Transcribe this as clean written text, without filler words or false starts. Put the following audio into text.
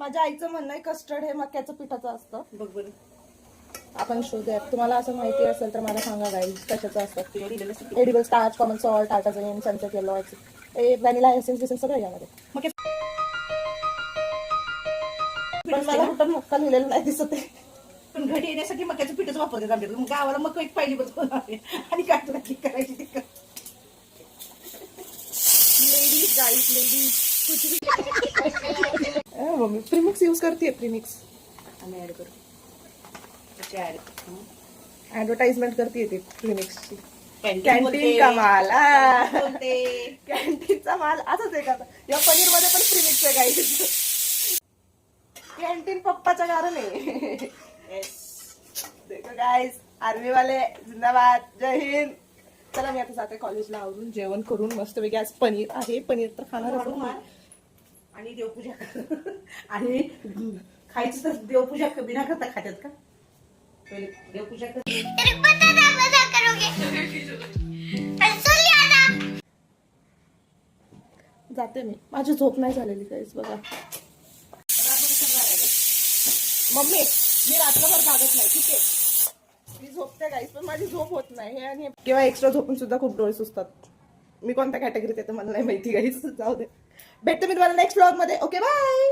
माझ्या आईचं म्हणणं आहे कस्टर्ड हे मक्याचं पिठाचं असतं. बघ बरं. आपण शोधूयात. तुम्हाला असं माहिती असेल तर मला सांगा गाईज कशाचं असतं. Edible starch, common salt, tartrazine, sunset yellow, vanilla essence बिसेन्स सगळं यामध्ये. पण मला कुठं मक्का लिहिलेलं नाही दिसत आहे. पण घरी येण्यासाठी मक्याचं पीठच वापरतात आमच्याकडे. मग गावाला मग एक पाहिली बनवून आहे आणि काय तुला की करायची ती कर. Ladies guys ladies mummy premix use करते. प्रीमिक्स आम्ही ऍड करू. कशी ऍड ऍडव्हर्टाइजमेंट करते ते प्रीमिक्सची. कॅन्टीन कमाल बोलते. कॅन्टीनचा माल असंच आहे का? या पनीर मध्ये पण प्रीमिक्स आहे गाईज. कॅन्टीन पप्पाचं कारण आहे. देखो गाईज आर्मी वाले जिंदाबाद, जय हिंद. चला मी आता जाते कॉलेजला आवरून जेवण करून मस्त वेगळी. आज पनीर आहे, पनीर तर खाणार आणि देवपूजा कर. आणि खायचं तर देवपूजा बिना करता खात्यात का? देवपूजा कर. जाते मी. माझी झोप नाही झालेली गाईज बघा. मम्मी मी रात्रभर भागत नाही ठीक आहे. मी झोपते गाईज पण माझी झोप होत नाही. आणि किंवा एक्स्ट्रा झोपून सुद्धा खूप डोळे सुचतात. मी कोणत्या कॅटेगरीत येते मला नाही माहिती गाईज. जाऊ दे. भेटते मी तुम्हाला नेक्स्ट व्लॉग मध्ये. Okay bye.